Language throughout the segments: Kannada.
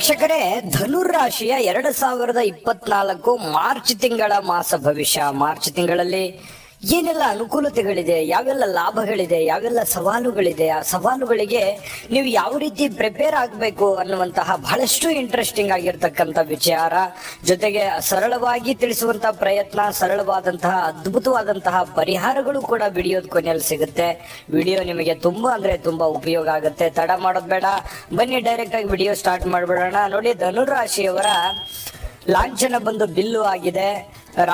ವೀಕ್ಷಕರೇ, ಧನುರಾಶಿಯ 2024 ಮಾರ್ಚ್ ತಿಂಗಳ ಮಾಸ ಭವಿಷ್ಯ. ಮಾರ್ಚ್ ತಿಂಗಳಲ್ಲಿ ಏನೆಲ್ಲ ಅನುಕೂಲತೆಗಳಿದೆ, ಯಾವೆಲ್ಲ ಲಾಭಗಳಿದೆ, ಯಾವೆಲ್ಲ ಸವಾಲುಗಳಿದೆ, ಆ ಸವಾಲುಗಳಿಗೆ ನೀವು ಯಾವ ರೀತಿ ಪ್ರಿಪೇರ್ ಆಗಬೇಕು ಅನ್ನುವಂತಹ ಬಹಳಷ್ಟು ಇಂಟ್ರೆಸ್ಟಿಂಗ್ ಆಗಿರ್ತಕ್ಕಂಥ ವಿಚಾರ, ಜೊತೆಗೆ ಸರಳವಾಗಿ ತಿಳಿಸುವಂತಹ ಪ್ರಯತ್ನ, ಸರಳವಾದಂತಹ ಅದ್ಭುತವಾದಂತಹ ಪರಿಹಾರಗಳು ಕೂಡ ವಿಡಿಯೋದ ಕೊನೆಯಲ್ಲಿ ಸಿಗುತ್ತೆ. ವಿಡಿಯೋ ನಿಮಗೆ ತುಂಬಾ ಅಂದ್ರೆ ತುಂಬಾ ಉಪಯೋಗ ಆಗುತ್ತೆ. ತಡ ಮಾಡೋದು ಬೇಡ, ಬನ್ನಿ ಡೈರೆಕ್ಟ್ ಆಗಿ ವಿಡಿಯೋ ಸ್ಟಾರ್ಟ್ ಮಾಡ್ಬಿಡೋಣ. ನೋಡಿ, ಧನುರಾಶಿಯವರ ಲಾಂಛನ ಬಂದು ಬಿಲ್ಲು ಆಗಿದೆ.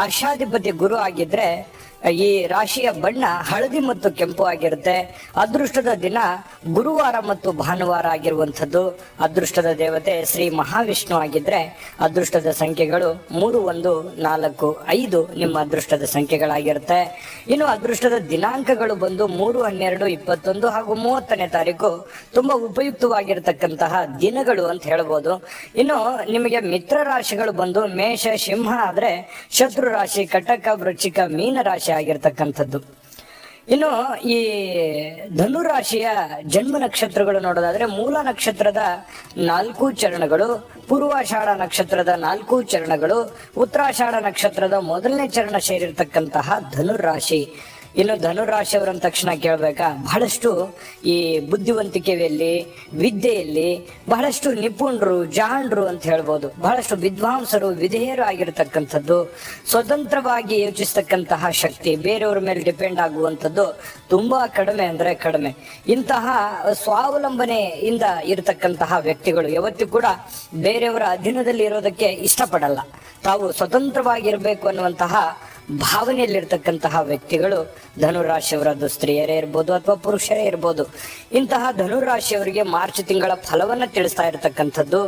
ರಾಶಾಧಿಪತಿ ಗುರು ಆಗಿದ್ರೆ ಈ ರಾಶಿಯ ಬಣ್ಣ ಹಳದಿ ಮತ್ತು ಕೆಂಪು ಆಗಿರುತ್ತೆ. ಅದೃಷ್ಟದ ದಿನ ಗುರುವಾರ ಮತ್ತು ಭಾನುವಾರ ಆಗಿರುವಂಥದ್ದು. ಅದೃಷ್ಟದ ದೇವತೆ ಶ್ರೀ ಮಹಾವಿಷ್ಣು ಆಗಿದ್ರೆ ಅದೃಷ್ಟದ ಸಂಖ್ಯೆಗಳು 3, 1, 4, 5 ನಿಮ್ಮ ಅದೃಷ್ಟದ ಸಂಖ್ಯೆಗಳಾಗಿರುತ್ತೆ. ಇನ್ನು ಅದೃಷ್ಟದ ದಿನಾಂಕಗಳು ಬಂದು 3, 12, 21 ಹಾಗೂ 30ನೇ ತಾರೀಕು ತುಂಬಾ ಉಪಯುಕ್ತವಾಗಿರ್ತಕ್ಕಂತಹ ದಿನಗಳು ಅಂತ ಹೇಳ್ಬೋದು. ಇನ್ನು ನಿಮಗೆ ಮಿತ್ರ ರಾಶಿಗಳು ಬಂದು ಮೇಷ, ಸಿಂಹ ಆದ್ರೆ ಶತ್ರು ರಾಶಿ, ಕಟಕ, ವೃಶ್ಚಿಕ, ಮೀನ ರಾಶಿ ಆಗಿರ್ತಕ್ಕಂಥದ್ದು. ಇನ್ನು ಈ ಧನುರಾಶಿಯ ಜನ್ಮ ನಕ್ಷತ್ರಗಳು ನೋಡೋದಾದ್ರೆ ಮೂಲ ನಕ್ಷತ್ರದ 4 ಚರಣಗಳು, ಪೂರ್ವಾಷಾಢ ನಕ್ಷತ್ರದ 4 ಚರಣಗಳು, ಉತ್ತರಾಷಾಢ ನಕ್ಷತ್ರದ 1ನೇ ಚರಣ ಸೇರಿರ್ತಕ್ಕಂತಹ ಧನುರಾಶಿ. ಇನ್ನು ಧನುರಾಶಿಯವರಂದ ತಕ್ಷಣ ಕೇಳ್ಬೇಕಾ, ಬಹಳಷ್ಟು ಈ ಬುದ್ಧಿವಂತಿಕೆಯಲ್ಲಿ, ವಿದ್ಯೆಯಲ್ಲಿ ಬಹಳಷ್ಟು ನಿಪುಣರು, ಜಾಣರು ಅಂತ ಹೇಳ್ಬೋದು. ಬಹಳಷ್ಟು ವಿದ್ವಾಂಸರು, ವಿಧೇಯರು ಆಗಿರತಕ್ಕಂಥದ್ದು. ಸ್ವತಂತ್ರವಾಗಿ ಯೋಚಿಸ್ತಕ್ಕಂತಹ ಶಕ್ತಿ, ಬೇರೆಯವರ ಮೇಲೆ ಡಿಪೆಂಡ್ ಆಗುವಂಥದ್ದು ತುಂಬಾ ಕಡಿಮೆ ಅಂದ್ರೆ ಕಡಿಮೆ. ಇಂತಹ ಸ್ವಾವಲಂಬನೆಯಿಂದ ಇರತಕ್ಕಂತಹ ವ್ಯಕ್ತಿಗಳು ಯಾವತ್ತೂ ಕೂಡ ಬೇರೆಯವರ ಅಧೀನದಲ್ಲಿ ಇರೋದಕ್ಕೆ ಇಷ್ಟಪಡಲ್ಲ. ತಾವು ಸ್ವತಂತ್ರವಾಗಿರ್ಬೇಕು ಅನ್ನುವಂತಹ ಭಾವನೆಯಲ್ಲಿರ್ತಕ್ಕಂತಹ ವ್ಯಕ್ತಿಗಳು ಧನುರಾಶಿಯವರದ್ದು. ಸ್ತ್ರೀಯರೇ ಇರ್ಬೋದು ಅಥವಾ ಪುರುಷರೇ ಇರ್ಬೋದು. ಇಂತಹ ಧನುರಾಶಿಯವರಿಗೆ ಮಾರ್ಚ್ ತಿಂಗಳ ಫಲವನ್ನ ತಿಳಿಸ್ತಾ ಇರತಕ್ಕಂಥದ್ದು.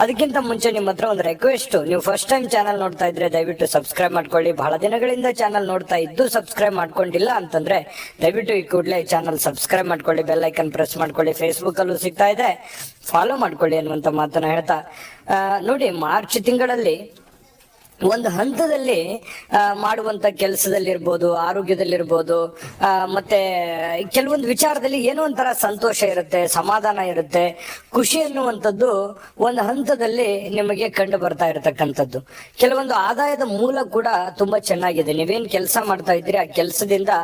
ಅದಕ್ಕಿಂತ ಮುಂಚೆ ನಿಮ್ಮ ಹತ್ರ ಒಂದು ರಿಕ್ವೆಸ್ಟ್, ನೀವು ಫಸ್ಟ್ ಟೈಮ್ ಚಾನಲ್ ನೋಡ್ತಾ ಇದ್ರೆ ದಯವಿಟ್ಟು ಸಬ್ಸ್ಕ್ರೈಬ್ ಮಾಡ್ಕೊಳ್ಳಿ. ಬಹಳ ದಿನಗಳಿಂದ ಚಾನಲ್ ನೋಡ್ತಾ ಇದ್ದು ಸಬ್ಸ್ಕ್ರೈಬ್ ಮಾಡ್ಕೊಂಡಿಲ್ಲ ಅಂತಂದ್ರೆ ದಯವಿಟ್ಟು ಈ ಕೂಡಲೇ ಚಾನಲ್ ಸಬ್ಸ್ಕ್ರೈಬ್ ಮಾಡ್ಕೊಳ್ಳಿ, ಬೆಲ್ ಐಕನ್ ಪ್ರೆಸ್ ಮಾಡ್ಕೊಳ್ಳಿ. ಫೇಸ್ಬುಕ್ ಅಲ್ಲೂ ಸಿಗ್ತಾ ಇದೆ, ಫಾಲೋ ಮಾಡ್ಕೊಳ್ಳಿ ಅನ್ನುವಂತ ಮಾತನ್ನ ಹೇಳ್ತಾ, ನೋಡಿ, ಮಾರ್ಚ್ ತಿಂಗಳಲ್ಲಿ ಒಂದು ಹಂತದಲ್ಲಿ ಮಾಡುವಂತ ಕೆಲಸದಲ್ಲಿರ್ಬೋದು, ಆರೋಗ್ಯದಲ್ಲಿರ್ಬೋದು, ಮತ್ತೆ ಕೆಲವೊಂದು ವಿಚಾರದಲ್ಲಿ ಏನೋ ಒಂಥರ ಸಂತೋಷ ಇರುತ್ತೆ, ಸಮಾಧಾನ ಇರುತ್ತೆ, ಖುಷಿ ಅನ್ನುವಂಥದ್ದು ಒಂದು ಹಂತದಲ್ಲಿ ನಿಮಗೆ ಕಂಡು ಬರ್ತಾ ಇರತಕ್ಕಂಥದ್ದು. ಕೆಲವೊಂದು ಆದಾಯದ ಮೂಲ ಕೂಡ ತುಂಬಾ ಚೆನ್ನಾಗಿದೆ. ನೀವೇನ್ ಕೆಲಸ ಮಾಡ್ತಾ ಇದ್ದೀರಿ ಆ ಕೆಲಸದಿಂದ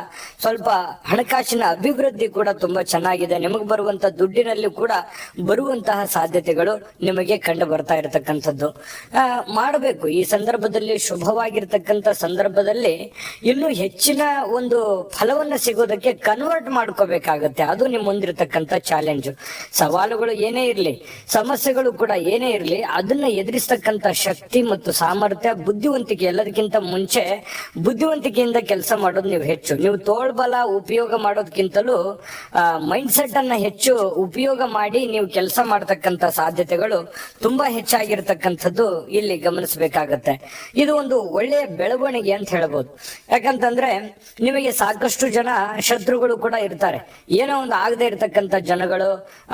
ಸ್ವಲ್ಪ ಹಣಕಾಸಿನ ಅಭಿವೃದ್ಧಿ ಕೂಡ ತುಂಬಾ ಚೆನ್ನಾಗಿದೆ. ನಿಮಗೆ ಬರುವಂತ ದುಡ್ಡಿನಲ್ಲಿ ಕೂಡ ಬರುವಂತಹ ಸಾಧ್ಯತೆಗಳು ನಿಮಗೆ ಕಂಡು ಬರ್ತಾ ಇರತಕ್ಕಂಥದ್ದು. ಮಾಡಬೇಕು ಈ ಸಂದರ್ಭ ಶುಭವಾಗಿರ್ತಕ್ಕಂಥ ಸಂದರ್ಭದಲ್ಲಿ ಇನ್ನೂ ಹೆಚ್ಚಿನ ಒಂದು ಫಲವನ್ನ ಸಿಗೋದಕ್ಕೆ ಕನ್ವರ್ಟ್ ಮಾಡ್ಕೋಬೇಕಾಗತ್ತೆ. ಅದು ನಿಮ್ಮ ಮುಂದಿರತಕ್ಕಂಥ ಚಾಲೆಂಜ್. ಸವಾಲುಗಳು ಏನೇ ಇರಲಿ, ಸಮಸ್ಯೆಗಳು ಕೂಡ ಏನೇ ಇರಲಿ, ಅದನ್ನ ಎದುರಿಸ್ತಕ್ಕಂಥ ಶಕ್ತಿ ಮತ್ತು ಸಾಮರ್ಥ್ಯ, ಬುದ್ಧಿವಂತಿಕೆ, ಎಲ್ಲದಕ್ಕಿಂತ ಮುಂಚೆ ಬುದ್ಧಿವಂತಿಕೆಯಿಂದ ಕೆಲಸ ಮಾಡೋದು ನೀವು ಹೆಚ್ಚು. ನೀವು ತೋಳ್ಬಲ ಉಪಯೋಗ ಮಾಡೋದಕ್ಕಿಂತಲೂ ಮೈಂಡ್ ಸೆಟ್ ಅನ್ನ ಹೆಚ್ಚು ಉಪಯೋಗ ಮಾಡಿ ನೀವು ಕೆಲಸ ಮಾಡತಕ್ಕಂಥ ಸಾಧ್ಯತೆಗಳು ತುಂಬಾ ಹೆಚ್ಚಾಗಿರ್ತಕ್ಕಂಥದ್ದು ಇಲ್ಲಿ ಗಮನಿಸಬೇಕಾಗತ್ತೆ. ಇದು ಒಂದು ಒಳ್ಳೆಯ ಬೆಳವಣಿಗೆ ಅಂತ ಹೇಳ್ಬೋದು. ಯಾಕಂತಂದ್ರೆ ನಿಮಗೆ ಸಾಕಷ್ಟು ಜನ ಶತ್ರುಗಳು ಕೂಡ ಇರ್ತಾರೆ. ಏನೋ ಒಂದು ಆಗದೆ ಇರತಕ್ಕಂಥ ಜನಗಳು,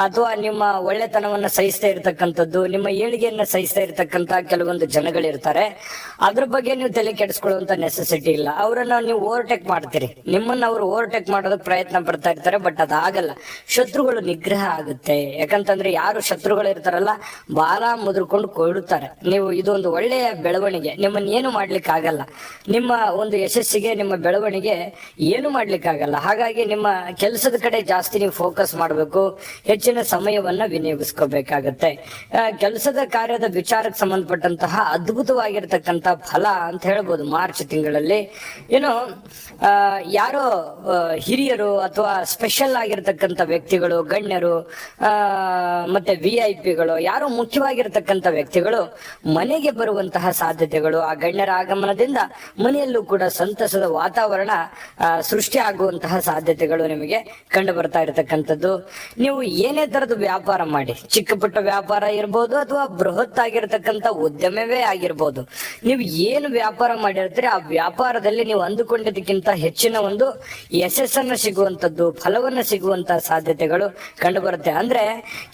ಅಥವಾ ನಿಮ್ಮ ಒಳ್ಳೆತನವನ್ನ ಸಹಿಸ್ತಾ ಇರತಕ್ಕಂಥದ್ದು, ನಿಮ್ಮ ಏಳಿಗೆಯನ್ನ ಸಹಿಸ್ತಾ ಇರತಕ್ಕಂತ ಕೆಲವೊಂದು ಜನಗಳಿರ್ತಾರೆ. ಅದ್ರ ಬಗ್ಗೆ ನೀವು ತಲೆ ಕೆಡಿಸ್ಕೊಳ್ಳುವಂತ ನೆಸೆಸಿಟಿ ಇಲ್ಲ. ಅವರನ್ನ ನೀವು ಓವರ್ಟೇಕ್ ಮಾಡ್ತೀರಿ, ನಿಮ್ಮನ್ನ ಅವರು ಓವರ್ಟೇಕ್ ಮಾಡೋದಕ್ಕೆ ಪ್ರಯತ್ನ ಪಡ್ತಾ ಇರ್ತಾರೆ. ಬಟ್ ಅದಾಗಲ್ಲ, ಶತ್ರುಗಳು ನಿಗ್ರಹ ಆಗುತ್ತೆ. ಯಾಕಂತಂದ್ರೆ ಯಾರು ಶತ್ರುಗಳು ಇರ್ತಾರಲ್ಲ, ಬಾಲ ಮುದ್ರಕೊಂಡು ಕೊಡುತ್ತಾರೆ. ನೀವು ಇದೊಂದು ಒಳ್ಳೆಯ ಬೆಳವಣಿಗೆ. ನಿಮ್ಮನ್ನ ಏನು ಮಾಡ್ಲಿಕ್ಕೆ ಆಗಲ್ಲ. ನಿಮ್ಮ ಒಂದು ಯಶಸ್ಸಿಗೆ, ನಿಮ್ಮ ಬೆಳವಣಿಗೆ ಏನು ಮಾಡ್ಲಿಕ್ಕೆ ಆಗಲ್ಲ. ಹಾಗಾಗಿ ನಿಮ್ಮ ಕೆಲಸದ ಕಡೆ ಜಾಸ್ತಿ ನೀವು ಫೋಕಸ್ ಮಾಡಬೇಕು, ಹೆಚ್ಚಿನ ಸಮಯವನ್ನ ವಿನಿಯೋಗಿಸ್ಕೋಬೇಕಾಗತ್ತೆ. ಕೆಲಸದ ಕಾರ್ಯದ ವಿಚಾರಕ್ಕೆ ಸಂಬಂಧಪಟ್ಟಂತಹ ಅದ್ಭುತವಾಗಿರ್ತಕ್ಕಂಥ ಫಲ ಅಂತ ಹೇಳ್ಬೋದು ಮಾರ್ಚ್ ತಿಂಗಳಲ್ಲಿ. ಏನು ಯಾರೋ ಹಿರಿಯರು ಅಥವಾ ಸ್ಪೆಷಲ್ ಆಗಿರ್ತಕ್ಕಂಥ ವ್ಯಕ್ತಿಗಳು, ಗಣ್ಯರು, ಮತ್ತೆ VIP ಗಳು, ಯಾರೋ ಮುಖ್ಯವಾಗಿರ್ತಕ್ಕಂಥ ವ್ಯಕ್ತಿಗಳು ಮನೆಗೆ ಬರುವಂತಹ ಸಾಧ್ಯತೆಗಳು, ಆ ಗಣ್ಯರ ಆಗಮನದಿಂದ ಮನೆಯಲ್ಲೂ ಕೂಡ ಸಂತಸದ ವಾತಾವರಣ ಸೃಷ್ಟಿ ಆಗುವಂತಹ ಸಾಧ್ಯತೆಗಳು ನಿಮಗೆ ಕಂಡು ಬರ್ತಾ ಇರತಕ್ಕಂಥದ್ದು. ನೀವು ಏನೇ ತರದ ವ್ಯಾಪಾರ ಮಾಡಿ, ಚಿಕ್ಕ ಪುಟ್ಟ ವ್ಯಾಪಾರ ಇರ್ಬೋದು ಅಥವಾ ಬೃಹತ್ ಆಗಿರತಕ್ಕಂಥ ಉದ್ಯಮವೇ ಆಗಿರ್ಬೋದು, ನೀವು ಏನು ವ್ಯಾಪಾರ ಮಾಡಿರ್ತೀರಿ ಆ ವ್ಯಾಪಾರದಲ್ಲಿ ನೀವು ಅಂದುಕೊಂಡಿದ್ದಕ್ಕಿಂತ ಹೆಚ್ಚಿನ ಒಂದು ಯಶಸ್ಸನ್ನು ಸಿಗುವಂತದ್ದು, ಫಲವನ್ನ ಸಿಗುವಂತಹ ಸಾಧ್ಯತೆಗಳು ಕಂಡು ಬರುತ್ತೆ. ಅಂದ್ರೆ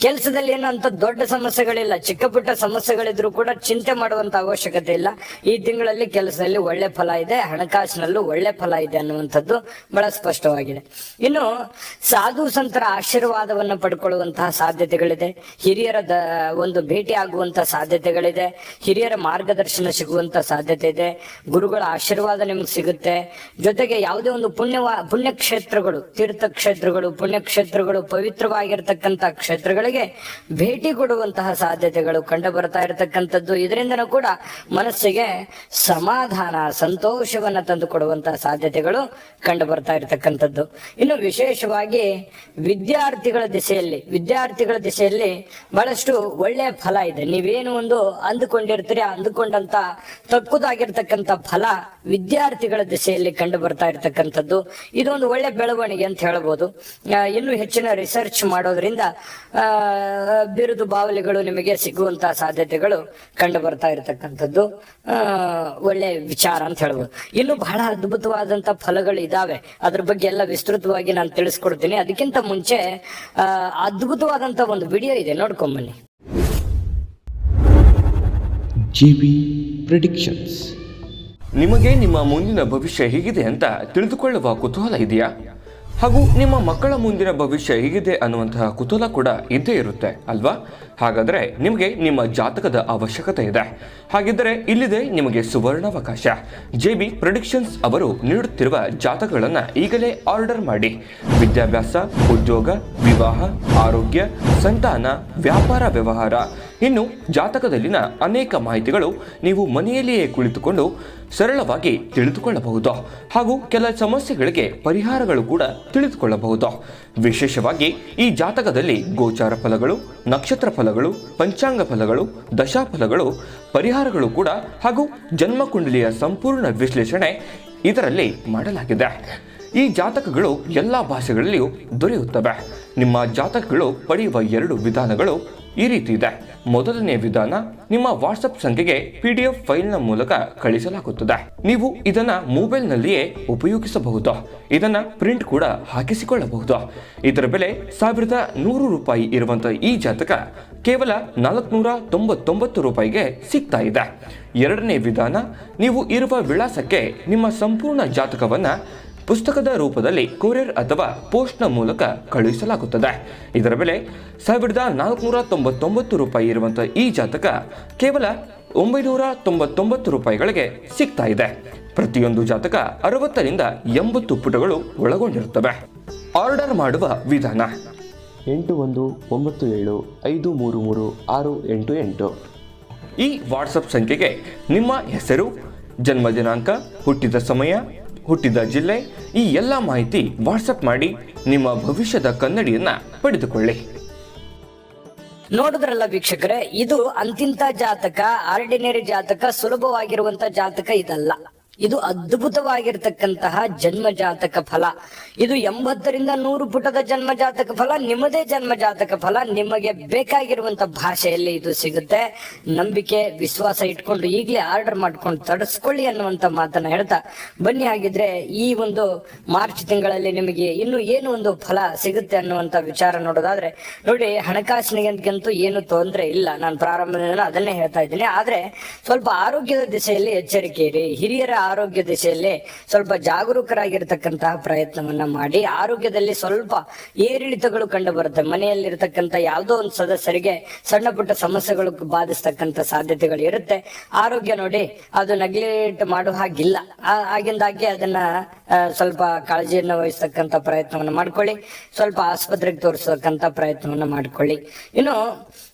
ಕೆಲಸದಲ್ಲಿ ಏನೋ ಅಂತ ದೊಡ್ಡ ಸಮಸ್ಯೆಗಳಿಲ್ಲ, ಚಿಕ್ಕ ಪುಟ್ಟ ಸಮಸ್ಯೆಗಳಿದ್ರು ಕೂಡ ಚಿಂತೆ ಮಾಡುವಂತ ಅವಶ್ಯಕತೆ ಇಲ್ಲ. ಈ ತಿಂಗಳಲ್ಲಿ ಕೆಲಸದಲ್ಲಿ ಒಳ್ಳೆ ಫಲ ಇದೆ, ಹಣಕಾಸಿನಲ್ಲೂ ಒಳ್ಳೆ ಫಲ ಇದೆ ಅನ್ನುವಂಥದ್ದು ಬಹಳ ಸ್ಪಷ್ಟವಾಗಿದೆ. ಇನ್ನು ಸಾಧು ಸಂತರ ಆಶೀರ್ವಾದವನ್ನು ಪಡ್ಕೊಳ್ಳುವಂತಹ ಸಾಧ್ಯತೆಗಳಿದೆ. ಹಿರಿಯರ ಒಂದು ಭೇಟಿ ಆಗುವಂತಹ ಸಾಧ್ಯತೆಗಳಿದೆ. ಹಿರಿಯರ ಮಾರ್ಗದರ್ಶನ ಸಿಗುವಂತ ಸಾಧ್ಯತೆ ಇದೆ. ಗುರುಗಳ ಆಶೀರ್ವಾದ ನಿಮ್ಗೆ ಸಿಗುತ್ತೆ. ಜೊತೆಗೆ ಯಾವುದೇ ಒಂದು ಪುಣ್ಯಕ್ಷೇತ್ರಗಳು, ತೀರ್ಥಕ್ಷೇತ್ರಗಳು, ಪುಣ್ಯಕ್ಷೇತ್ರಗಳು, ಪವಿತ್ರವಾಗಿರ್ತಕ್ಕಂಥ ಕ್ಷೇತ್ರಗಳಿಗೆ ಭೇಟಿ ಕೊಡುವಂತಹ ಸಾಧ್ಯತೆಗಳು ಕಂಡು ಬರ್ತಾ ಇರತಕ್ಕಂಥದ್ದು. ಇದರಿಂದನೂ ಕೂಡ ಮನಸ್ಸಿಗೆ ಸಮಾಧಾನ, ಸಂತೋಷವನ್ನ ತಂದು ಕೊಡುವಂತಹ ಸಾಧ್ಯತೆಗಳು ಕಂಡು ಬರ್ತಾ ಇರತಕ್ಕಂಥದ್ದು. ಇನ್ನು ವಿಶೇಷವಾಗಿ ವಿದ್ಯಾರ್ಥಿಗಳ ದಿಸೆಯಲ್ಲಿ ಬಹಳಷ್ಟು ಒಳ್ಳೆಯ ಫಲ ಇದೆ. ನೀವೇನು ಒಂದು ಅಂದುಕೊಂಡಿರ್ತೀರಿ, ಅಂದುಕೊಂಡಂತ ತಕ್ಕುದಾಗಿರ್ತಕ್ಕಂಥ ಫಲ ವಿದ್ಯಾರ್ಥಿಗಳ ದಿಸೆಯಲ್ಲಿ ಕಂಡು ಬರ್ತಾ ಇರತಕ್ಕಂಥದ್ದು. ಇದೊಂದು ಒಳ್ಳೆ ಬೆಳವಣಿಗೆ ಅಂತ ಹೇಳ್ಬೋದು. ಇನ್ನು ಹೆಚ್ಚಿನ ರಿಸರ್ಚ್ ಮಾಡೋದ್ರಿಂದ ಬಿರುದು ಬಾವಲಿಗಳು ನಿಮಗೆ ಸಿಗುವಂತಹ ಸಾಧ್ಯತೆಗಳು ಕಂಡು ಬರ್ತಾ ಇರತಕ್ಕಂಥದ್ದು ಒಳ್ಳೆ ವಿಚಾರ ಅಂತ ಹೇಳ್ಬೋದು. ಇನ್ನು ಬಹಳ ಅದ್ಭುತವಾದಂತ ಫಲಗಳು ಇದಾವೆ. ಅದ್ರ ಬಗ್ಗೆ ಎಲ್ಲ ವಿಸ್ತೃತವಾಗಿ ನಾನು ತಿಳಿಸ್ಕೊಡ್ತೀನಿ. ಅದಕ್ಕಿಂತ ಮುಂಚೆ ಅದ್ಭುತವಾದಂತ ಒಂದು ವಿಡಿಯೋ ಇದೆ, ನೋಡ್ಕೊಂಬನ್ನಿ. JB Predictions. ನಿಮಗೆ ನಿಮ್ಮ ಮುಂದಿನ ಭವಿಷ್ಯ ಹೇಗಿದೆ ಅಂತ ತಿಳಿದುಕೊಳ್ಳುವ ಕುತೂಹಲ ಇದೆಯಾ? ಹಾಗೂ ನಿಮ್ಮ ಮಕ್ಕಳ ಮುಂದಿನ ಭವಿಷ್ಯ ಹೇಗಿದೆ ಅನ್ನುವಂತಹ ಕುತೂಹಲ ಕೂಡ ಇದ್ದೇ ಇರುತ್ತೆ ಅಲ್ವಾ? ಹಾಗಾದರೆ ನಿಮಗೆ ನಿಮ್ಮ ಜಾತಕದ ಅವಶ್ಯಕತೆ ಇದೆ. ಹಾಗಿದ್ದರೆ ಇಲ್ಲಿದೆ ನಿಮಗೆ ಸುವರ್ಣಾವಕಾಶ. JB Predictions ಅವರು ನೀಡುತ್ತಿರುವ ಜಾತಕಗಳನ್ನು ಈಗಲೇ ಆರ್ಡರ್ ಮಾಡಿ. ವಿದ್ಯಾಭ್ಯಾಸ, ಉದ್ಯೋಗ, ವಿವಾಹ, ಆರೋಗ್ಯ, ಸಂತಾನ, ವ್ಯಾಪಾರ ವ್ಯವಹಾರ, ಇನ್ನು ಜಾತಕದಲ್ಲಿನ ಅನೇಕ ಮಾಹಿತಿಗಳು ನೀವು ಮನೆಯಲ್ಲಿಯೇ ಕುಳಿತುಕೊಂಡು ಸರಳವಾಗಿ ತಿಳಿದುಕೊಳ್ಳಬಹುದು. ಹಾಗೂ ಕೆಲ ಸಮಸ್ಯೆಗಳಿಗೆ ಪರಿಹಾರಗಳು ಕೂಡ ತಿಳಿದುಕೊಳ್ಳಬಹುದು. ವಿಶೇಷವಾಗಿ ಈ ಜಾತಕದಲ್ಲಿ ಗೋಚಾರ ಫಲಗಳು, ನಕ್ಷತ್ರ ಫಲಗಳು, ಪಂಚಾಂಗ ಫಲಗಳು, ದಶಾಫಲಗಳು, ಪರಿಹಾರಗಳು ಕೂಡ ಹಾಗೂ ಜನ್ಮಕುಂಡಲಿಯ ಸಂಪೂರ್ಣ ವಿಶ್ಲೇಷಣೆ ಇದರಲ್ಲಿ ಮಾಡಲಾಗಿದೆ. ಈ ಜಾತಕಗಳು ಎಲ್ಲ ಭಾಷೆಗಳಲ್ಲಿಯೂ ದೊರೆಯುತ್ತವೆ. ನಿಮ್ಮ ಜಾತಕಗಳು ಪಡೆಯುವ 2 ವಿಧಾನಗಳು ಈ ರೀತಿ ಇದೆ. ಮೊದಲನೆಯ ವಿಧಾನ, ನಿಮ್ಮ ವಾಟ್ಸಪ್ ಸಂಖ್ಯೆಗೆ PDF ಫೈಲ್ನ ಮೂಲಕ ಕಳಿಸಲಾಗುತ್ತದೆ. ನೀವು ಇದನ್ನ ಮೊಬೈಲ್ನಲ್ಲಿಯೇ ಉಪಯೋಗಿಸಬಹುದು. ಇದನ್ನ ಪ್ರಿಂಟ್ ಕೂಡ ಹಾಕಿಸಿಕೊಳ್ಳಬಹುದು. ಇದರ ಬೆಲೆ 1100 ರೂಪಾಯಿ ಇರುವಂತಹ ಈ ಜಾತಕ ಕೇವಲ 499 ರೂಪಾಯಿಗೆ ಸಿಗ್ತಾ ಇದೆ. ಎರಡನೇ ವಿಧಾನ, ನೀವು ಇರುವ ವಿಳಾಸಕ್ಕೆ ನಿಮ್ಮ ಸಂಪೂರ್ಣ ಜಾತಕವನ್ನ ಪುಸ್ತಕದ ರೂಪದಲ್ಲಿ ಕೊರಿಯರ್ ಅಥವಾ ಪೋಸ್ಟ್ನ ಮೂಲಕ ಕಳುಹಿಸಲಾಗುತ್ತದೆ. ಇದರ ಬೆಲೆ 1499 ರೂಪಾಯಿ ಇರುವಂತಹ ಈ ಜಾತಕ ಕೇವಲ 999 ರೂಪಾಯಿಗಳಿಗೆ ಸಿಗ್ತಾ ಇದೆ. ಪ್ರತಿಯೊಂದು ಜಾತಕ 60ರಿಂದ 80 ಪುಟಗಳು ಒಳಗೊಂಡಿರುತ್ತವೆ. ಆರ್ಡರ್ ಮಾಡುವ ವಿಧಾನ: 8197533688. ಈ ವಾಟ್ಸಪ್ ಸಂಖ್ಯೆಗೆ ನಿಮ್ಮ ಹೆಸರು, ಜನ್ಮ ದಿನಾಂಕ, ಹುಟ್ಟಿದ ಸಮಯ, ಹುಟ್ಟಿದ ಜಿಲ್ಲೆ, ಈ ಎಲ್ಲ ಮಾಹಿತಿ ವಾಟ್ಸಪ್ ಮಾಡಿ ನಿಮ್ಮ ಭವಿಷ್ಯದ ಕನ್ನಡಿಯನ್ನ ಪಡೆದುಕೊಳ್ಳಿ. ನೋಡಿದ್ರಲ್ಲ ವೀಕ್ಷಕರೇ, ಇದು ಅಂತಿಂತ ಜಾತಕ, ಆರ್ಡಿನರಿ ಜಾತಕ, ಸುಲಭವಾಗಿರುವಂತ ಜಾತಕ ಇದಲ್ಲ. ಇದು ಅದ್ಭುತವಾಗಿರ್ತಕ್ಕಂತಹ ಜನ್ಮ ಜಾತಕ ಫಲ. ಇದು 80ರಿಂದ 100 ಪುಟದ ಜನ್ಮ ಜಾತಕ ಫಲ, ನಿಮ್ಮದೇ ಜನ್ಮ ಜಾತಕ ಫಲ. ನಿಮಗೆ ಬೇಕಾಗಿರುವಂತ ಭಾಷೆಯಲ್ಲಿ ಇದು ಸಿಗುತ್ತೆ. ನಂಬಿಕೆ, ವಿಶ್ವಾಸ ಇಟ್ಕೊಂಡು ಈಗಲೇ ಆರ್ಡರ್ ಮಾಡ್ಕೊಂಡು ತರಿಸ್ಕೊಳ್ಳಿ ಅನ್ನುವಂತ ಮಾತನ್ನ ಹೇಳ್ತಾ ಬನ್ನಿ. ಹಾಗಿದ್ರೆ ಈ ಒಂದು ಮಾರ್ಚ್ ತಿಂಗಳಲ್ಲಿ ನಿಮಗೆ ಇನ್ನು ಏನು ಒಂದು ಫಲ ಸಿಗುತ್ತೆ ಅನ್ನುವಂತ ವಿಚಾರ ನೋಡೋದಾದ್ರೆ, ನೋಡಿ, ಹಣಕಾಸಿನಿಗಂತೂ ಏನು ತೊಂದರೆ ಇಲ್ಲ. ನಾನು ಪ್ರಾರಂಭದಿಂದ ಅದನ್ನೇ ಹೇಳ್ತಾ ಇದ್ದೀನಿ. ಆದ್ರೆ ಸ್ವಲ್ಪ ಆರೋಗ್ಯದ ದಿಶೆಯಲ್ಲಿ ಎಚ್ಚರಿಕೆ ಇರಿ. ಹಿರಿಯರ ಆರೋಗ್ಯ ದಿಶೆಯಲ್ಲಿ ಸ್ವಲ್ಪ ಜಾಗರೂಕರಾಗಿರ್ತಕ್ಕಂತಹ ಪ್ರಯತ್ನವನ್ನ ಮಾಡಿ. ಆರೋಗ್ಯದಲ್ಲಿ ಸ್ವಲ್ಪ ಏರಿಳಿತಗಳು ಕಂಡು ಬರುತ್ತೆ. ಮನೆಯಲ್ಲಿರ್ತಕ್ಕಂಥ ಯಾವುದೋ ಒಂದು ಸದಸ್ಯರಿಗೆ ಸಣ್ಣ ಪುಟ್ಟ ಸಮಸ್ಯೆಗಳು ಬಾಧಿಸ್ತಕ್ಕಂಥ ಸಾಧ್ಯತೆಗಳು ಇರುತ್ತೆ. ಆರೋಗ್ಯ ನೋಡಿ, ಅದು ನೆಗ್ಲೆಕ್ಟ್ ಮಾಡೋ ಹಾಗಿಲ್ಲ. ಆಗಿಂದಾಗೆ ಅದನ್ನ ಸ್ವಲ್ಪ ಕಾಳಜಿಯನ್ನು ವಹಿಸ್ತಕ್ಕಂಥ ಪ್ರಯತ್ನವನ್ನ ಮಾಡ್ಕೊಳ್ಳಿ. ಸ್ವಲ್ಪ ಆಸ್ಪತ್ರೆಗೆ ತೋರಿಸತಕ್ಕಂಥ ಪ್ರಯತ್ನವನ್ನ ಮಾಡ್ಕೊಳ್ಳಿ. ಇನ್ನು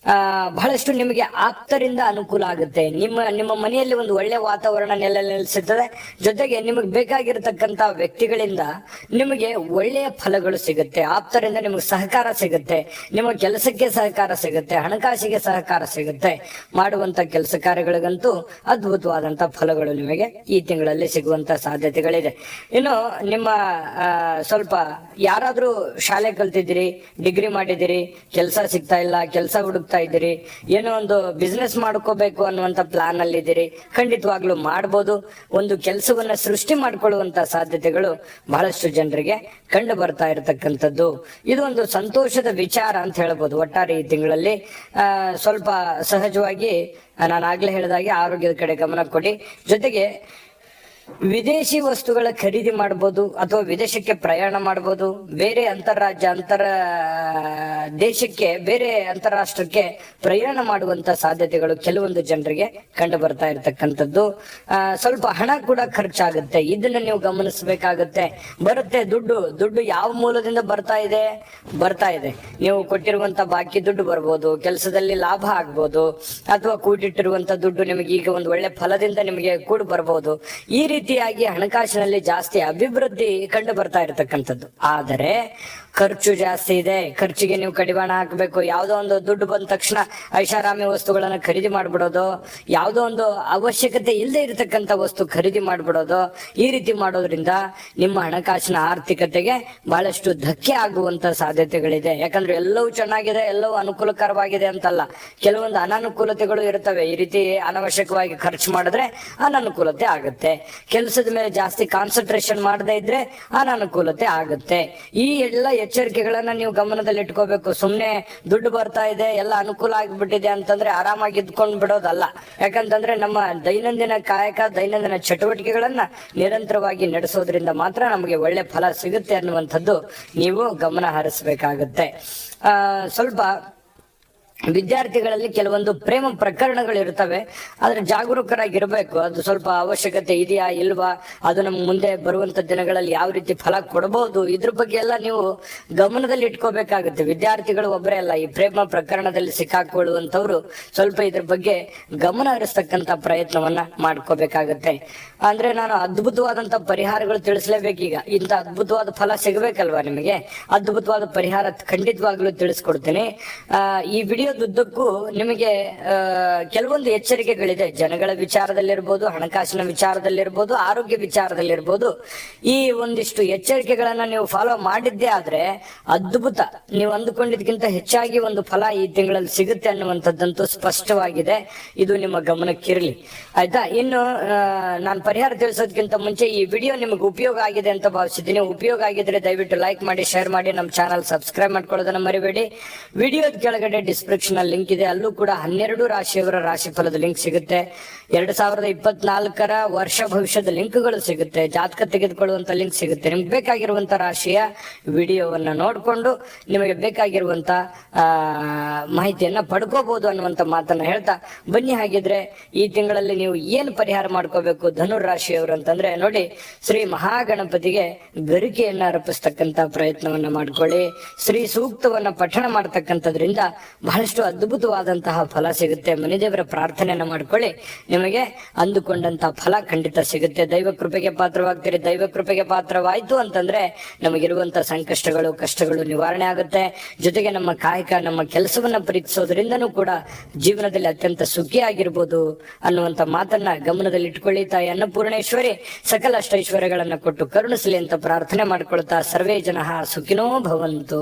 ಬಹಳಷ್ಟು ನಿಮಗೆ ಆಪ್ತರಿಂದ ಅನುಕೂಲ ಆಗುತ್ತೆ. ನಿಮ್ಮ ಮನೆಯಲ್ಲಿ ಒಂದು ಒಳ್ಳೆ ವಾತಾವರಣ ನೆಲೆಸಿರ್ತದೆ. ಜೊತೆಗೆ ನಿಮಗೆ ಬೇಕಾಗಿರತಕ್ಕಂತ ವ್ಯಕ್ತಿಗಳಿಂದ ನಿಮಗೆ ಒಳ್ಳೆಯ ಫಲಗಳು ಸಿಗುತ್ತೆ. ಆಪ್ತರಿಂದ ನಿಮಗೆ ಸಹಕಾರ ಸಿಗುತ್ತೆ. ನಿಮ್ಮ ಕೆಲಸಕ್ಕೆ ಸಹಕಾರ ಸಿಗುತ್ತೆ, ಹಣಕಾಸಿಗೆ ಸಹಕಾರ ಸಿಗುತ್ತೆ. ಮಾಡುವಂತ ಕೆಲಸ ಕಾರ್ಯಗಳಿಗಂತೂ ಅದ್ಭುತವಾದಂತ ಫಲಗಳು ನಿಮಗೆ ಈ ತಿಂಗಳಲ್ಲಿ ಸಿಗುವಂತ ಸಾಧ್ಯತೆಗಳಿದೆ. ಇನ್ನು ನಿಮ್ಮ ಸ್ವಲ್ಪ ಯಾರಾದ್ರೂ ಶಾಲೆ ಕಲ್ತಿದ್ದೀರಿ, ಡಿಗ್ರಿ ಮಾಡಿದಿರಿ, ಕೆಲಸ ಸಿಗ್ತಾ ಇಲ್ಲ, ಕೆಲಸ ಹುಡುಕ್ತಾ ಇದ್ದೀರಿ, ಏನೋ ಒಂದು ಬಿಸ್ನೆಸ್ ಮಾಡ್ಕೋಬೇಕು ಅನ್ನುವಂತ ಪ್ಲಾನ್ ಅಲ್ಲಿ ಇದ್ದೀರಿ, ಖಂಡಿತವಾಗ್ಲೂ ಮಾಡ್ಬೋದು. ಒಂದು ಒಂದು ಕೆಲಸವನ್ನ ಸೃಷ್ಟಿ ಮಾಡಿಕೊಳ್ಳುವಂತ ಸಾಧ್ಯತೆಗಳು ಬಹಳಷ್ಟು ಜನರಿಗೆ ಕಂಡು ಬರ್ತಾ ಇರತಕ್ಕಂಥದ್ದು. ಇದು ಒಂದು ಸಂತೋಷದ ವಿಚಾರ ಅಂತ ಹೇಳ್ಬೋದು. ಒಟ್ಟಾರೆ ಈ ತಿಂಗಳಲ್ಲಿ ಸ್ವಲ್ಪ ಸಹಜವಾಗಿ ನಾನು ಆಗ್ಲೇ ಹೇಳಿದಾಗೆ ಆರೋಗ್ಯದ ಕಡೆ ಗಮನ ಕೊಡಿ. ಜೊತೆಗೆ ವಿದೇಶಿ ವಸ್ತುಗಳ ಖರೀದಿ ಮಾಡಬಹುದು ಅಥವಾ ವಿದೇಶಕ್ಕೆ ಪ್ರಯಾಣ ಮಾಡಬಹುದು. ಬೇರೆ ದೇಶಕ್ಕೆ ಬೇರೆ ಅಂತಾರಾಷ್ಟ್ರಕ್ಕೆ ಪ್ರಯಾಣ ಮಾಡುವಂತ ಸಾಧ್ಯತೆಗಳು ಕೆಲವೊಂದು ಜನರಿಗೆ ಕಂಡು ಬರ್ತಾ ಇರತಕ್ಕಂಥದ್ದು. ಸ್ವಲ್ಪ ಹಣ ಕೂಡ ಖರ್ಚಾಗುತ್ತೆ, ಇದನ್ನ ನೀವು ಗಮನಿಸಬೇಕಾಗುತ್ತೆ. ಬರುತ್ತೆ ದುಡ್ಡು ಯಾವ ಮೂಲದಿಂದ ಬರ್ತಾ ಇದೆ ನೀವು ಕೊಟ್ಟಿರುವಂತ ಬಾಕಿ ದುಡ್ಡು ಬರ್ಬೋದು, ಕೆಲಸದಲ್ಲಿ ಲಾಭ ಆಗ್ಬೋದು, ಅಥವಾ ಕೂಡಿಟ್ಟಿರುವಂತ ದುಡ್ಡು ನಿಮಗೆ ಈಗ ಒಂದು ಒಳ್ಳೆ ಫಲದಿಂದ ನಿಮಗೆ ಕೂಡಿ ಬರ್ಬೋದು. ಈ ರೀತಿಯಾಗಿ ಹಣಕಾಸಿನಲ್ಲಿ ಜಾಸ್ತಿ ಅಭಿವೃದ್ಧಿ ಕಂಡು ಬರ್ತಾ ಇರತಕ್ಕಂಥದ್ದು. ಆದರೆ ಖರ್ಚು ಜಾಸ್ತಿ ಇದೆ, ಖರ್ಚಿಗೆ ನೀವು ಕಡಿವಾಣ ಹಾಕಬೇಕು. ಯಾವುದೋ ಒಂದು ದುಡ್ಡು ಬಂದ ತಕ್ಷಣ ಐಷಾರಾಮಿ ವಸ್ತುಗಳನ್ನ ಖರೀದಿ ಮಾಡ್ಬಿಡೋದು, ಯಾವುದೋ ಒಂದು ಅವಶ್ಯಕತೆ ಇಲ್ಲದೆ ಇರತಕ್ಕಂತ ವಸ್ತು ಖರೀದಿ ಮಾಡ್ಬಿಡೋದು, ಈ ರೀತಿ ಮಾಡೋದ್ರಿಂದ ನಿಮ್ಮ ಹಣಕಾಸಿನ ಆರ್ಥಿಕತೆಗೆ ಬಹಳಷ್ಟು ಧಕ್ಕೆ ಆಗುವಂತ ಸಾಧ್ಯತೆಗಳಿದೆ. ಯಾಕಂದ್ರೆ ಎಲ್ಲವೂ ಚೆನ್ನಾಗಿದೆ, ಎಲ್ಲವೂ ಅನುಕೂಲಕರವಾಗಿದೆ ಅಂತಲ್ಲ, ಕೆಲವೊಂದು ಅನಾನುಕೂಲತೆಗಳು ಇರ್ತವೆ. ಈ ರೀತಿ ಅನಾವಶ್ಯಕವಾಗಿ ಖರ್ಚು ಮಾಡಿದ್ರೆ ಅನಾನುಕೂಲತೆ ಆಗುತ್ತೆ. ಕೆಲಸದ ಮೇಲೆ ಜಾಸ್ತಿ ಕಾನ್ಸಂಟ್ರೇಷನ್ ಮಾಡದೇ ಇದ್ರೆ ಅನಾನುಕೂಲತೆ ಆಗುತ್ತೆ. ಈ ಎಲ್ಲ ಎಚ್ಚರಿಕೆಗಳನ್ನ ನೀವು ಗಮನದಲ್ಲಿ ಇಟ್ಕೋಬೇಕು. ಸುಮ್ನೆ ದುಡ್ಡು ಬರ್ತಾ ಇದೆ, ಎಲ್ಲ ಅನುಕೂಲ ಆಗ್ಬಿಟ್ಟಿದೆ ಅಂತಂದ್ರೆ ಆರಾಮಾಗಿ ಇದ್ಕೊಂಡ್ ಬಿಡೋದಲ್ಲ. ಯಾಕಂತಂದ್ರೆ ನಮ್ಮ ದೈನಂದಿನ ಕಾಯಕ, ದೈನಂದಿನ ಚಟುವಟಿಕೆಗಳನ್ನ ನಿರಂತರವಾಗಿ ನಡೆಸೋದ್ರಿಂದ ಮಾತ್ರ ನಮಗೆ ಒಳ್ಳೆ ಫಲ ಸಿಗುತ್ತೆ ಅನ್ನುವಂಥದ್ದು ನೀವು ಗಮನ ಹರಿಸಬೇಕಾಗುತ್ತೆ. ಸ್ವಲ್ಪ ವಿದ್ಯಾರ್ಥಿಗಳಲ್ಲಿ ಕೆಲವೊಂದು ಪ್ರೇಮ ಪ್ರಕರಣಗಳು ಇರ್ತವೆ, ಆದ್ರೆ ಜಾಗರೂಕರಾಗಿರ್ಬೇಕು. ಅದು ಸ್ವಲ್ಪ ಅವಶ್ಯಕತೆ ಇದೆಯಾ ಇಲ್ವಾ, ಅದು ನಮ್ಗೆ ಮುಂದೆ ಬರುವಂತ ದಿನಗಳಲ್ಲಿ ಯಾವ ರೀತಿ ಫಲ ಕೊಡಬಹುದು, ಇದ್ರ ಬಗ್ಗೆ ಎಲ್ಲ ನೀವು ಗಮನದಲ್ಲಿ ಇಟ್ಕೋಬೇಕಾಗುತ್ತೆ. ವಿದ್ಯಾರ್ಥಿಗಳು ಒಬ್ಬರೇ ಅಲ್ಲ, ಈ ಪ್ರೇಮ ಪ್ರಕರಣದಲ್ಲಿ ಸಿಕ್ಕಾಕೊಳ್ಳುವಂತವ್ರು ಸ್ವಲ್ಪ ಇದ್ರ ಬಗ್ಗೆ ಗಮನ ಹರಿಸ್ತಕ್ಕಂತ ಪ್ರಯತ್ನವನ್ನ ಮಾಡ್ಕೋಬೇಕಾಗತ್ತೆ. ಅಂದ್ರೆ ನಾನು ಅದ್ಭುತವಾದಂತ ಪರಿಹಾರಗಳು ತಿಳಿಸ್ಲೇಬೇಕೀಗ. ಇಂತ ಅದ್ಭುತವಾದ ಫಲ ಸಿಗಬೇಕಲ್ವಾ ನಿಮಗೆ, ಅದ್ಭುತವಾದ ಪರಿಹಾರ ಖಂಡಿತವಾಗ್ಲೂ ತಿಳಿಸ್ಕೊಡ್ತೀನಿ. ಈ ವಿಡಿಯೋದುದ್ದಕ್ಕೂ ನಿಮಗೆ ಕೆಲವೊಂದು ಎಚ್ಚರಿಕೆಗಳಿದೆ. ಜನಗಳ ವಿಚಾರದಲ್ಲಿರ್ಬೋದು, ಹಣಕಾಸಿನ ವಿಚಾರದಲ್ಲಿರ್ಬೋದು, ಆರೋಗ್ಯ ವಿಚಾರದಲ್ಲಿರ್ಬೋದು. ಈ ಒಂದಿಷ್ಟು ಎಚ್ಚರಿಕೆಗಳನ್ನ ನೀವು ಫಾಲೋ ಮಾಡಿದ್ದೇ ಆದ್ರೆ ಅದ್ಭುತ, ನೀವು ಅಂದುಕೊಂಡಿದ್ಕಿಂತ ಹೆಚ್ಚಾಗಿ ಒಂದು ಫಲ ಈ ತಿಂಗಳಲ್ಲಿ ಸಿಗುತ್ತೆ ಅನ್ನುವಂಥದ್ದಂತೂ ಸ್ಪಷ್ಟವಾಗಿದೆ. ಇದು ನಿಮ್ಮ ಗಮನಕ್ಕಿರಲಿ, ಆಯ್ತಾ. ಇನ್ನು ನಾನು ಪರಿಹಾರ ತಿಳಿಸೋದಕ್ಕಿಂತ ಮುಂಚೆ ಈ ವಿಡಿಯೋ ನಿಮಗೆ ಉಪಯೋಗ ಆಗಿದೆ ಅಂತ ಭಾವಿಸಿದ್ದೀನಿ. ಉಪಯೋಗ ಆಗಿದ್ರೆ ದಯವಿಟ್ಟು ಲೈಕ್ ಮಾಡಿ, ಶೇರ್ ಮಾಡಿ, ನಮ್ಮ ಚಾನಲ್ ಸಬ್ಸ್ಕ್ರೈಬ್ ಮಾಡ್ಕೊಳ್ಳೋದನ್ನ ಮರಿಬೇಡಿ. ವಿಡಿಯೋದ ಕೆಳಗಡೆ ಡಿಸ್ಕ್ರಿಪ್ಷನ್ ಅಲ್ಲಿ ಲಿಂಕ್ ಇದೆ, ಅಲ್ಲೂ ಕೂಡ 12 ರಾಶಿಯವರ ರಾಶಿ ಫಲದ ಲಿಂಕ್ ಸಿಗುತ್ತೆ. 2024 ವರ್ಷ ಭವಿಷ್ಯದ ಲಿಂಕ್ಗಳು ಸಿಗುತ್ತೆ, ಜಾತಕ ತೆಗೆದುಕೊಳ್ಳುವಂತ ಲಿಂಕ್ ಸಿಗುತ್ತೆ. ನಿಮ್ಗೆ ಬೇಕಾಗಿರುವಂತ ರಾಶಿಯ ವಿಡಿಯೋವನ್ನ ನೋಡ್ಕೊಂಡು ನಿಮಗೆ ಬೇಕಾಗಿರುವಂತ ಮಾಹಿತಿಯನ್ನ ಪಡ್ಕೋಬಹುದು ಅನ್ನುವಂತ ಮಾತನ್ನ ಹೇಳ್ತಾ ಬನ್ನಿ. ಹಾಗಿದ್ರೆ ಈ ತಿಂಗಳಲ್ಲಿ ನೀವು ಏನು ಪರಿಹಾರ ಮಾಡ್ಕೋಬೇಕು ಧನುರ್ ರಾಶಿಯವರು ಅಂತಂದ್ರೆ, ನೋಡಿ, ಶ್ರೀ ಮಹಾಗಣಪತಿಗೆ ಗರಿಕೆಯನ್ನ ಅರ್ಪಿಸ್ತಕ್ಕಂತ ಪ್ರಯತ್ನವನ್ನ ಮಾಡ್ಕೊಳ್ಳಿ. ಶ್ರೀ ಸೂಕ್ತವನ್ನ ಪಠಣ ಮಾಡ್ತಕ್ಕಂಥದ್ರಿಂದ ಬಹಳಷ್ಟು ಅದ್ಭುತವಾದಂತಹ ಫಲ ಸಿಗುತ್ತೆ. ಮನೆದೇವರ ಪ್ರಾರ್ಥನೆಯನ್ನ ಮಾಡ್ಕೊಳ್ಳಿ, ನಿಮಗೆ ಅಂದುಕೊಂಡಂತಹ ಫಲ ಖಂಡಿತ ಸಿಗುತ್ತೆ. ದೈವ ಕೃಪೆಗೆ ಪಾತ್ರವಾಗ್ತೀರಿ. ದೈವ ಕೃಪೆಗೆ ಪಾತ್ರವಾಯ್ತು ಅಂತಂದ್ರೆ ನಮಗಿರುವಂತಹ ಸಂಕಷ್ಟಗಳು, ಕಷ್ಟಗಳು ನಿವಾರಣೆ ಆಗುತ್ತೆ. ಜೊತೆಗೆ ನಮ್ಮ ಕಾಯಕ, ನಮ್ಮ ಕೆಲಸವನ್ನ ಪ್ರೀತಿಸೋದ್ರಿಂದನೂ ಕೂಡ ಜೀವನದಲ್ಲಿ ಅತ್ಯಂತ ಸುಖಿಯಾಗಿರ್ಬೋದು ಅನ್ನುವಂತ ಮಾತನ್ನ ಗಮನದಲ್ಲಿ ಇಟ್ಕೊಳ್ಳಿ. ತಾಯಿ ಅನ್ನಪೂರ್ಣೇಶ್ವರಿ ಸಕಲ ಅಷ್ಟೈಶ್ವರ್ಯಗಳನ್ನ ಕೊಟ್ಟು ಕರುಣಿಸಲಿ ಅಂತ ಪ್ರಾರ್ಥನೆ ಮಾಡ್ಕೊಳ್ತಾ ಸರ್ವೇ ಜನಃ ಸುಖಿನೋ ಭವಂತು.